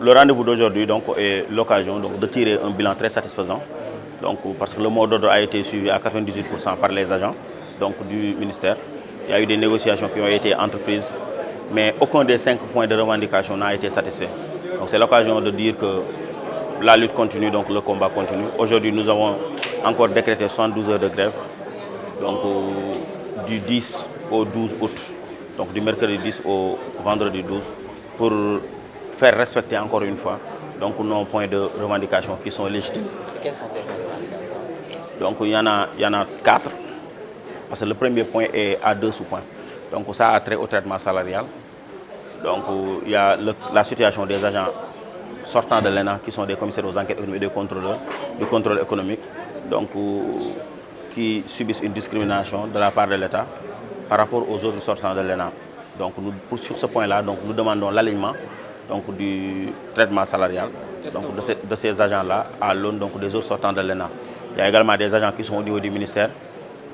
le rendez-vous d'aujourd'hui est l'occasion de tirer un bilan très satisfaisant. Donc, parce que le mot d'ordre a été suivi à 98% par les agents du ministère. Il y a eu des négociations qui ont été entreprises, mais aucun des 5 points de revendication n'a été satisfait. Donc c'est l'occasion de dire que la lutte continue, donc le combat continue. Aujourd'hui, nous avons encore décrété 72 heures de grève, donc du 10 au 12 août, donc du mercredi 10 au vendredi 12, pour faire respecter encore une fois nos points de revendication qui sont légitimes. Et quels sont ces points de revendication? Donc il y en a 4, parce que le premier point est à 2 sous-points. Donc ça a trait au traitement salarial. Donc il y a la situation des agents sortants de l'ENA qui sont des commissaires aux enquêtes économiques et des contrôleurs du contrôle économique, donc qui subissent une discrimination de la part de l'État par rapport aux autres sortants de l'ENA. Donc sur ce point-là, nous demandons l'alignement du traitement salarial de ces agents-là à l'aune des autres sortants de l'ENA. Il y a également des agents qui sont au niveau du ministère,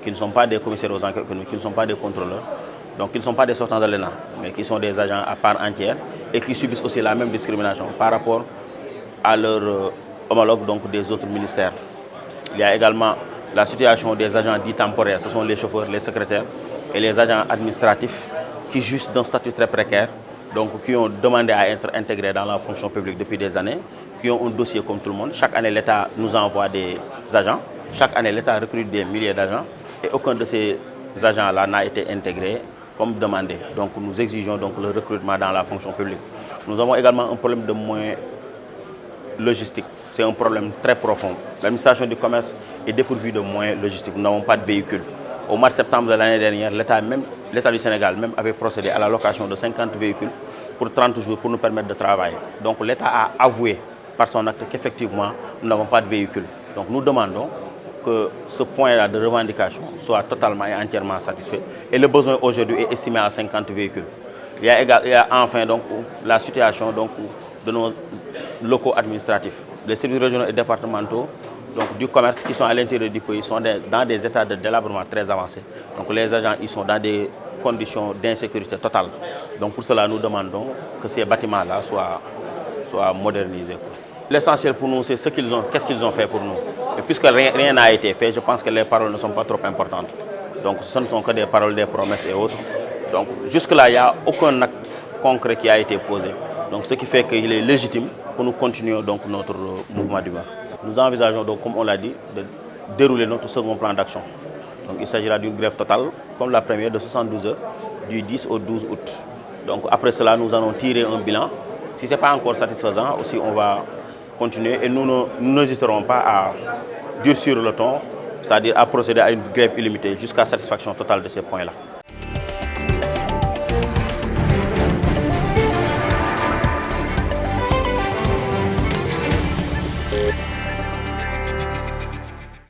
qui ne sont pas des commissaires aux enquêtes économiques, qui ne sont pas des contrôleurs, donc qui ne sont pas des sortants de l'ENA, mais qui sont des agents à part entière et qui subissent aussi la même discrimination par rapport à leurs homologues des autres ministères. Il y a également la situation des agents dits temporaires, ce sont les chauffeurs, les secrétaires et les agents administratifs qui jouissent d'un statut très précaire, qui ont demandé à être intégrés dans la fonction publique depuis des années, qui ont un dossier comme tout le monde. Chaque année, l'État nous envoie des agents, chaque année, l'État recrute des milliers d'agents et aucun de ces agents-là n'a été intégré comme demandé. Donc nous exigeons le recrutement dans la fonction publique. Nous avons également un problème de moyens logistiques. C'est un problème très profond. L'administration du commerce est dépourvue de moyens logistiques. Nous n'avons pas de véhicules. Au mois de septembre de l'année dernière, l'État du Sénégal même avait procédé à la location de 50 véhicules pour 30 jours pour nous permettre de travailler. Donc l'État a avoué par son acte qu'effectivement nous n'avons pas de véhicules. Donc nous demandons que ce point-là de revendication soit totalement et entièrement satisfait. Et le besoin aujourd'hui est estimé à 50 véhicules. Il y a enfin la situation de nos locaux administratifs. Les services régionaux et départementaux du commerce qui sont à l'intérieur du pays sont dans des états de délabrement très avancés. Donc les agents ils sont dans des conditions d'insécurité totale. Donc pour cela, nous demandons que ces bâtiments-là soient modernisés. L'essentiel pour nous, c'est qu'est-ce qu'ils ont fait pour nous. Et puisque rien n'a été fait, je pense que les paroles ne sont pas trop importantes. Donc ce ne sont que des paroles, des promesses et autres. Donc jusque-là, il n'y a aucun acte concret qui a été posé. Donc ce qui fait qu'il est légitime pour nous continuer notre mouvement d'humeur. Nous envisageons comme on l'a dit, de dérouler notre second plan d'action. Donc il s'agira d'une grève totale, comme la première, de 72 heures, du 10 au 12 août. Donc après cela, nous allons tirer un bilan. Si ce n'est pas encore satisfaisant, aussi on va continuer et nous n'hésiterons pas à durcir le ton, c'est-à-dire à procéder à une grève illimitée jusqu'à satisfaction totale de ces points-là.